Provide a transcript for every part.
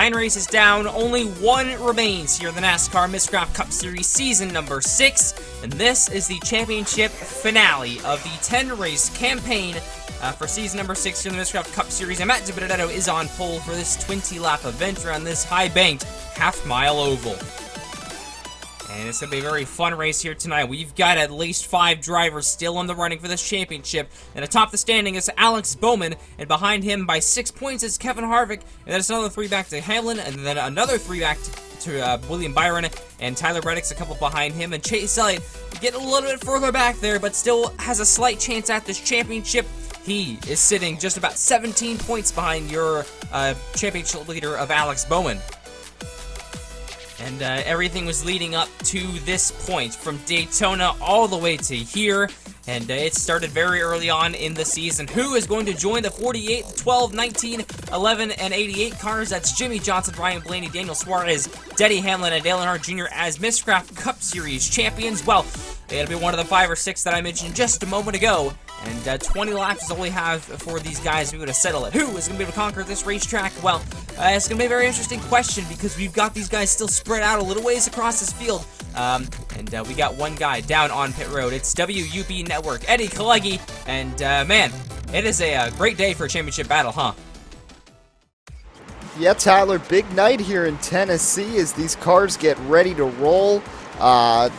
9 races down, only 1 remains here in the NASCAR Miscraft Cup Series season number 6, and this is the championship finale of the 10-race campaign for season number 6 here in the Miscraft Cup Series, and Matt DiBenedetto is on pole for this 20-lap event around this high-banked half-mile oval. And it's going to be a very fun race here tonight. We've got at least 5 drivers still in the running for this championship. And atop the standing is Alex Bowman, and behind him by 6 points is Kevin Harvick, and then it's another 3 back to Hamlin, and then another 3 back to William Byron, and Tyler Reddick's a couple behind him, and Chase Elliott getting a little bit further back there, but still has a slight chance at this championship. He is sitting just about 17 points behind your championship leader of Alex Bowman. And everything was leading up to this point, from Daytona all the way to here. And it started very early on in the season. Who is going to join the 48, 12, 19, 11, and 88 cars? That's Jimmy Johnson, Ryan Blaney, Daniel Suarez, Denny Hamlin, and Dale Earnhardt Jr. as Miscraft Cup Series champions. Well, it'll be one of the 5 or 6 that I mentioned just a moment ago. And 20 laps is all we have for these guys to be able to settle it. Who is going to be able to conquer this racetrack? Well, it's going to be a very interesting question because we've got these guys still spread out a little ways across this field. And we got one guy down on pit road. It's WUB Network, Eddie Kalegi. And man, it is a great day for a championship battle, huh? Yeah, Tyler, big night here in Tennessee as these cars get ready to roll.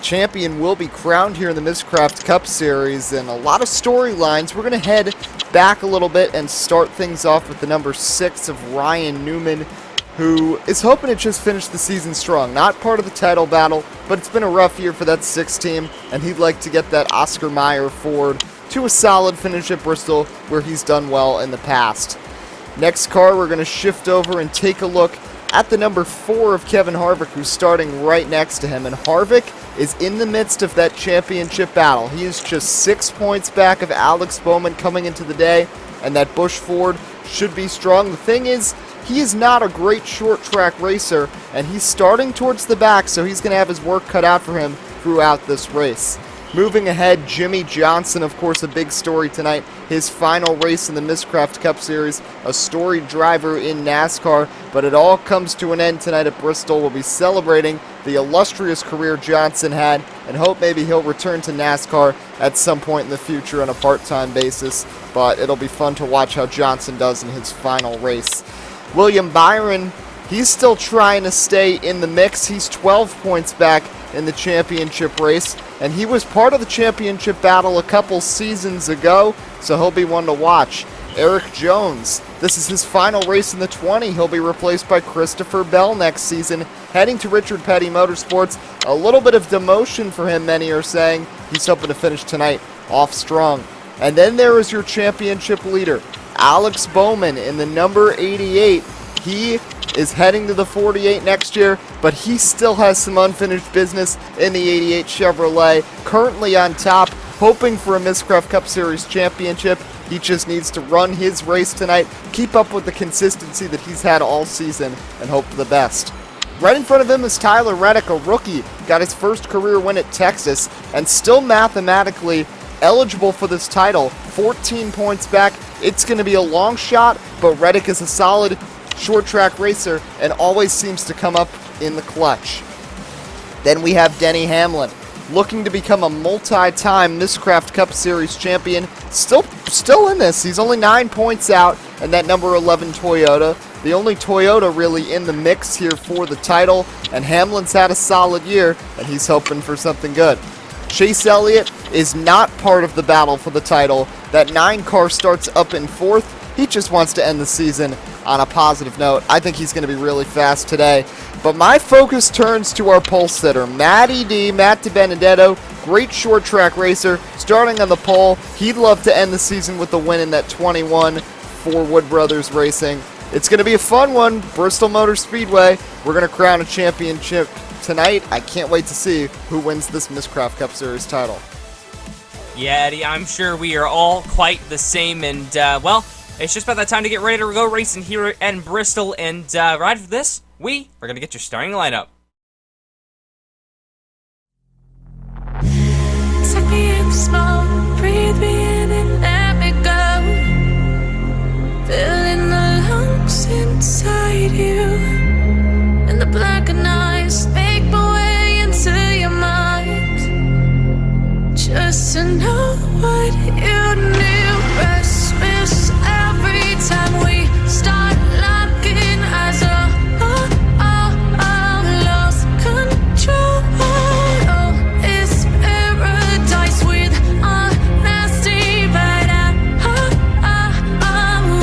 Champion will be crowned here in the Miscraft Cup Series, and a lot of storylines. We're going to head back a little bit and start things off with the number 6 of Ryan Newman, who is hoping to just finish the season strong. Not part of the title battle, but it's been a rough year for that 6 team, and he'd like to get that Oscar Mayer Ford to a solid finish at Bristol, where he's done well in the past. Next car, we're going to shift over and take a look at the number 4 of Kevin Harvick, who's starting right next to him. And Harvick is in the midst of that championship battle. He is just 6 points back of Alex Bowman coming into the day, and that Busch Ford should be strong. The thing is, he is not a great short track racer, and he's starting towards the back, so he's going to have his work cut out for him throughout this race. Moving ahead, Jimmy Johnson, of course, a big story tonight. His final race in the Miscraft Cup Series, a storied driver in NASCAR, but it all comes to an end tonight at Bristol. We'll be celebrating the illustrious career Johnson had and hope maybe he'll return to NASCAR at some point in the future on a part-time basis, but it'll be fun to watch how Johnson does in his final race. William Byron, he's still trying to stay in the mix. He's 12 points back in the championship race, and he was part of the championship battle a couple seasons ago, so he'll be one to watch. Eric Jones, this is his final race in the 20. He'll be replaced by Christopher Bell next season, heading to Richard Petty Motorsports. A little bit of demotion for him, many are saying. He's hoping to finish tonight off strong. And then there is your championship leader, Alex Bowman in the number 88. He is heading to the 48 next year, but he still has some unfinished business in the 88 Chevrolet. Currently on top, hoping for a Miscraft Cup Series championship. He just needs to run his race tonight, keep up with the consistency that he's had all season, and hope for the best. Right in front of him is Tyler Reddick, a rookie. Got his first career win at Texas, and still mathematically eligible for this title. 14 points back. It's going to be a long shot, but Reddick is a solid short track racer and always seems to come up in the clutch. Then we have Denny Hamlin, looking to become a multi-time Miscraft Cup Series champion. Still in this. He's only 9 points out, and that number 11 Toyota. The only Toyota really in the mix here for the title, and Hamlin's had a solid year, and he's hoping for something good. Chase Elliott is not part of the battle for the title. That 9 car starts up in 4th. He just wants to end the season on a positive note. I think he's going to be really fast today. But my focus turns to our pole sitter, Matt DiBenedetto, great short track racer, starting on the pole. He'd love to end the season with a win in that 21 for Wood Brothers Racing. It's going to be a fun one, Bristol Motor Speedway. We're going to crown a championship tonight. I can't wait to see who wins this Miscraft Cup Series title. Yeah, Eddie, I'm sure we are all quite the same, and, well, it's just about that time to get ready to go racing here in Bristol, and right after this, we are going to get your starting lineup. Suck me in smoke, breathe me in and let me go. Filling the lungs inside you. to know what you knew. Restless every time we start locking eyes. Lost control. Oh, it's paradise with a nasty bite.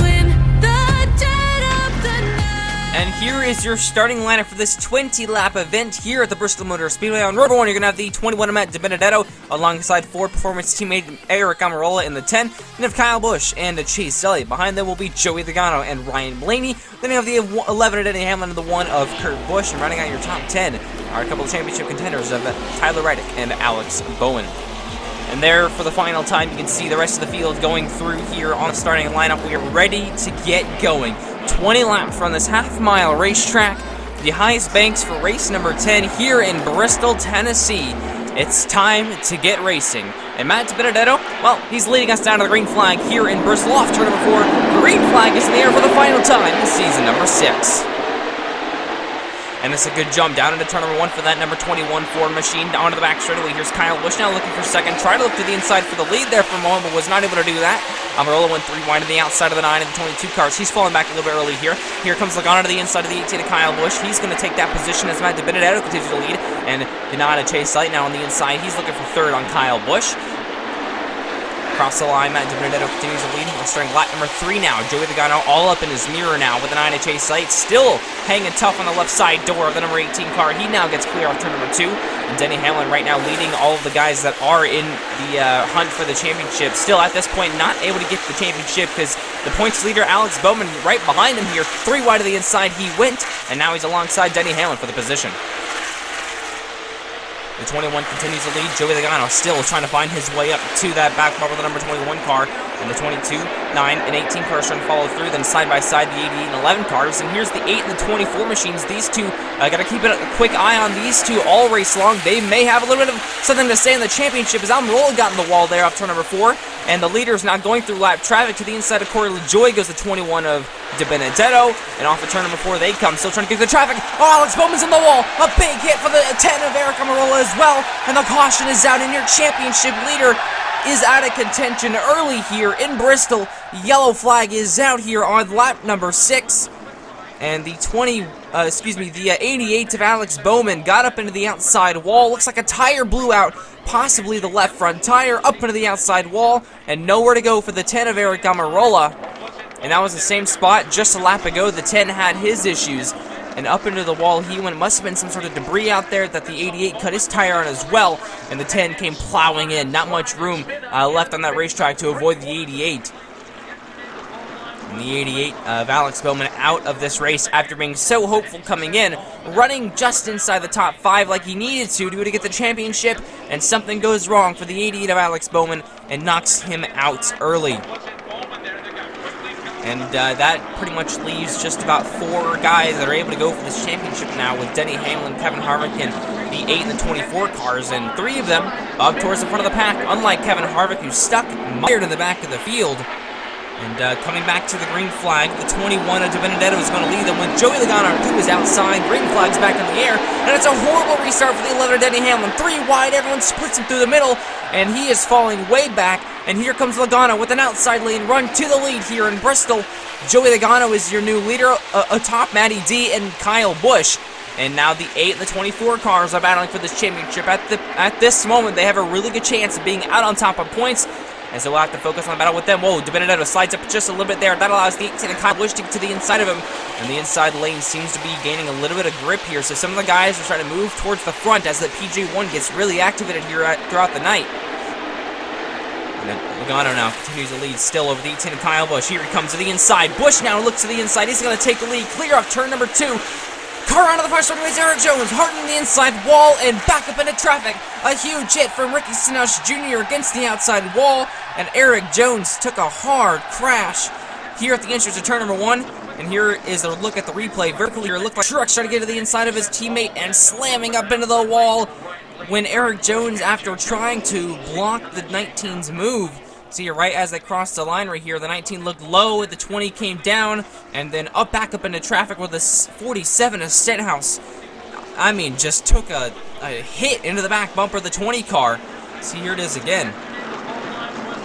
In the dead of the night. And here is your starting lineup for this 20-lap event here at the Bristol Motor Speedway. On row 1, you're going to have the 21 Matt DiBenedetto alongside 4 performance teammate Eric Amarola in the 10. Then you have Kyle Busch and Chase Elliott. Behind them will be Joey Logano and Ryan Blaney. Then you have the 11 of Denny Hamlin and the 1 of Kurt Busch. And rounding out your top 10 are a couple of championship contenders of Tyler Reddick and Alex Bowman. And there, for the final time, you can see the rest of the field going through here on the starting lineup. We are ready to get going. 20 laps on this half-mile racetrack, the highest banks for race number 10 here in Bristol, Tennessee. It's time to get racing. And Matt DiBenedetto, well, he's leading us down to the green flag here in Bristol off turn number 4. Green flag is in the air for the final time in season number 6. And it's a good jump down into turn number 1 for that number 21 Ford machine. Onto the back straightaway. Here's Kyle Busch now looking for second. Tried to look to the inside for the lead there for a moment, but was not able to do that. Amarola went 3 wide to the outside of the 9 and the 22 cars. He's falling back a little bit early here. Here comes Logano to the inside of the 18 to Kyle Busch. He's going to take that position as Matt DiBenedetto continues to lead. And Denny Chase Elliott now on the inside. He's looking for third on Kyle Busch. Across the line, Matt DiBenedetto continues to lead. We're starting lap number 3 now. Joey Logano all up in his mirror now with the 9 of Chase Elliott. Still hanging tough on the left side door of the number 18 car. He now gets clear off turn number 2. And Denny Hamlin right now leading all of the guys that are in the hunt for the championship. Still at this point not able to get the championship because the points leader Alex Bowman right behind him here. 3 wide to the inside he went. And now he's alongside Denny Hamlin for the position. The 21 continues to lead. Joey Logano still trying to find his way up to that back bumper of the number 21 car. And the 22, 9, and 18 cars trying to follow through. Then side by side, the 88 and 11 cars. And here's the 8 and the 24 machines. These two, got to keep a quick eye on these two all race long. They may have a little bit of something to say in the championship as Amarola got in the wall there off turn number 4. And the leader's now going through lap traffic to the inside of Corey LaJoie. Goes the 21 of DiBenedetto. And off the turn number 4 they come. Still trying to get the traffic. Oh, Alex Bowman's in the wall. A big hit for the 10 of Eric Amarola as well. And the caution is out, and your championship leader is out of contention early here in Bristol. Yellow flag is out here on lap number 6. And the 88 of Alex Bowman got up into the outside wall. Looks like a tire blew out, possibly the left front tire, up into the outside wall, and nowhere to go for the 10 of Eric Amarola. And that was the same spot just a lap ago. The 10 had his issues. And up into the wall he went. Must have been some sort of debris out there that the 88 cut his tire on as well. And the 10 came plowing in. Not much room left on that racetrack to avoid the 88. And the 88 of Alex Bowman out of this race after being so hopeful coming in. Running just inside the top 5 like he needed to get the championship. And something goes wrong for the 88 of Alex Bowman and knocks him out early. And that pretty much leaves just about 4 guys that are able to go for this championship now with Denny Hamlin, Kevin Harvick, and the 8 and the 24 cars. And 3 of them up towards the front of the pack, unlike Kevin Harvick, who's stuck mired in the back of the field. And coming back to the green flag, the 21 of DiBenedetto is going to lead them with Joey Logano, who is outside. Green flag's back in the air, and it's a horrible restart for the 11 of Denny Hamlin. 3 wide, everyone splits him through the middle, and he is falling way back. And here comes Logano with an outside lane run to the lead here in Bristol. Joey Logano is your new leader, atop Matty D and Kyle Busch. And now the 8 and the 24 cars are battling for this championship. At this moment, they have a really good chance of being out on top of points. And so we'll have to focus on the battle with them. Whoa, DiBenedetto slides up just a little bit there. That allows the 18 and Kyle Busch to get to the inside of him. And the inside lane seems to be gaining a little bit of grip here. So some of the guys are trying to move towards the front as the PJ1 gets really activated here throughout the night. And Logano now continues to lead still over the 18 and Kyle Busch. Here he comes to the inside. Busch now looks to the inside. He's going to take the lead. Clear off turn number 2. Car out of the far straightaway is Eric Jones, hardening the inside wall and back up into traffic. A huge hit from Ricky Stenhouse Jr. against the outside wall, and Eric Jones took a hard crash here at the entrance of turn number 1. And here is a look at the replay. Vertically, it looked like Truex trying to get to the inside of his teammate and slamming up into the wall when Eric Jones, after trying to block the 19's move, see here, right as they crossed the line right here, the 19 looked low, the 20 came down, and then back up into traffic with the 47 of Stenhouse. I mean, just took a hit into the back bumper of the 20 car. See, here it is again.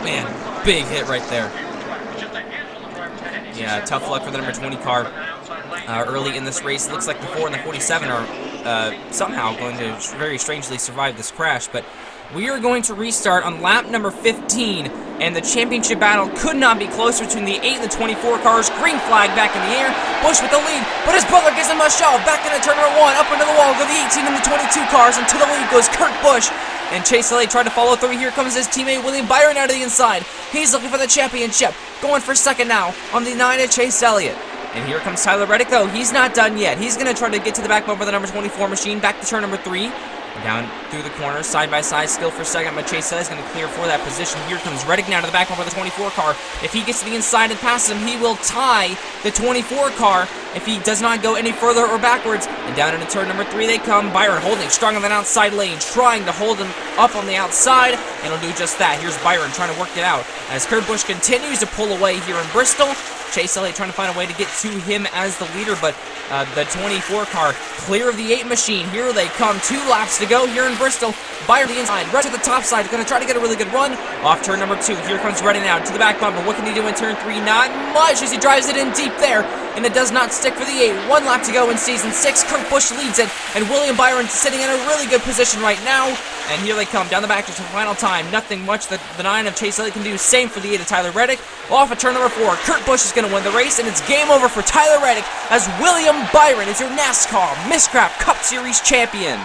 Man, big hit right there. Yeah, tough luck for the number 20 car early in this race. It looks like the 4 and the 47 are somehow going to very strangely survive this crash, but we are going to restart on lap number 15, and the championship battle could not be closer between the 8 and the 24 cars. Green flag back in the air. Busch with the lead, but his brother gives him a shove. Back into turn number 1, up into the wall go the 18 and the 22 cars, and to the lead goes Kurt Busch. And Chase Elliott tried to follow through. Here comes his teammate William Byron out of the inside. He's looking for the championship. Going for second now on the 9 of Chase Elliott. And here comes Tyler Reddick, though. He's not done yet. He's going to try to get to the back bumper of the number 24 machine. Back to turn number 3. Down through the corner, side-by-side, still for second, but Chase Elliott is going to clear for that position. Here comes Reddick now to the back bumper of the 24 car. If he gets to the inside and passes him, he will tie the 24 car if he does not go any further or backwards. And down into turn number 3 they come. Byron holding strong on that outside lane, trying to hold him up on the outside, and he'll do just that. Here's Byron trying to work it out as Kurt Busch continues to pull away here in Bristol. Chase Elliott trying to find a way to get to him as the leader, but the 24 car clear of the 8 machine. Here they come. 2 laps to go here in Bristol. Byron the inside, right to the top side, going to try to get a really good run. Off turn number 2, here comes Reddick out to the back bumper. What can he do in turn 3? Not much as he drives it in deep there, and it does not stick for the 8. 1 lap to go in season 6. Kurt Busch leads it, and William Byron sitting in a really good position right now. And here they come down the back to the final time. Nothing much that the 9 of Chase Elliott can do. Same for the 8 of Tyler Reddick. Off of turn number 4, Kurt Busch is going to win the race, and it's game over for Tyler Reddick as William Byron is your NASCAR Miscraft Cup Series champion.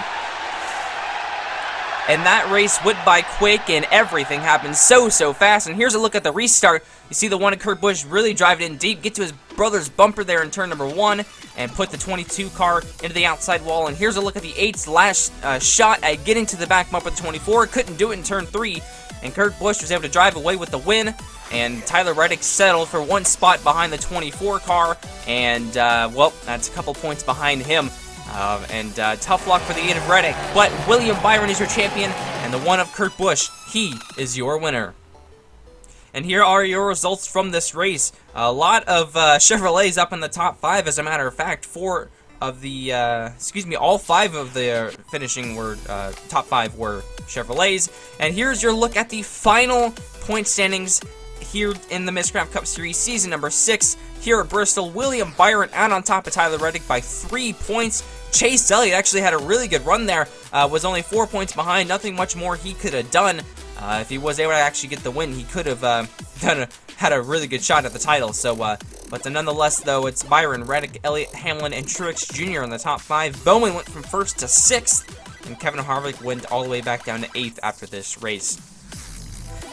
And that race went by quick, and everything happened so fast. And here's a look at the restart. You see the one of Kurt Busch really drive it in deep, get to his brother's bumper there in turn number 1, and put the 22 car into the outside wall. And here's a look at the 8's last shot at getting to the back bumper of the 24. Couldn't do it in turn 3, and Kurt Busch was able to drive away with the win. And Tyler Reddick settled for 1 spot behind the 24 car, and well, that's a couple points behind him. Tough luck for the 8 of Reddick, but William Byron is your champion, and the 1 of Kurt Busch, he is your winner. And here are your results from this race. A lot of Chevrolets up in the top 5, as a matter of fact. All 5 of the finishing were top 5 were Chevrolets. And here's your look at the final point standings here in the Miscraft Cup Series season number 6. Here at Bristol, William Byron out on top of Tyler Reddick by 3 points. Chase Elliott actually had a really good run there, was only 4 points behind. Nothing much more he could have done. If he was able to actually get the win, he could have had a really good shot at the title. So, but nonetheless, though, it's Byron, Reddick, Elliott, Hamlin, and Truex Jr. in the top 5. Bowman went from 1st to 6th, and Kevin Harvick went all the way back down to 8th after this race.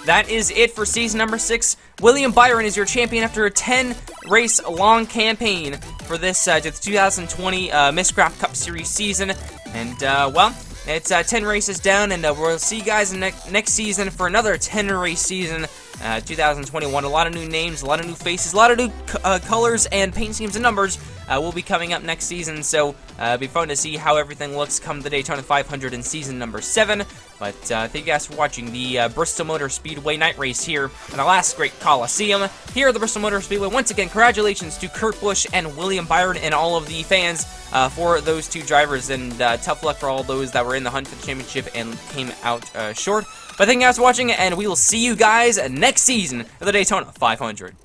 That is it for season number 6. William Byron is your champion after a 10-race long campaign for this 2020 Miscraft Cup Series season. And, well, it's 10 races down, and we'll see you guys next season for another 10-race season, 2021. A lot of new names, a lot of new faces, a lot of new colors and paint schemes and numbers will be coming up next season, so it'll be fun to see how everything looks come the Daytona 500 in season number 7. But thank you guys for watching the Bristol Motor Speedway night race here in the last great Coliseum. Here at the Bristol Motor Speedway, once again, congratulations to Kurt Busch and William Byron and all of the fans for those 2 drivers, and tough luck for all those that were in the hunt for the championship and came out short. But thank you guys for watching, and we will see you guys next season of the Daytona 500.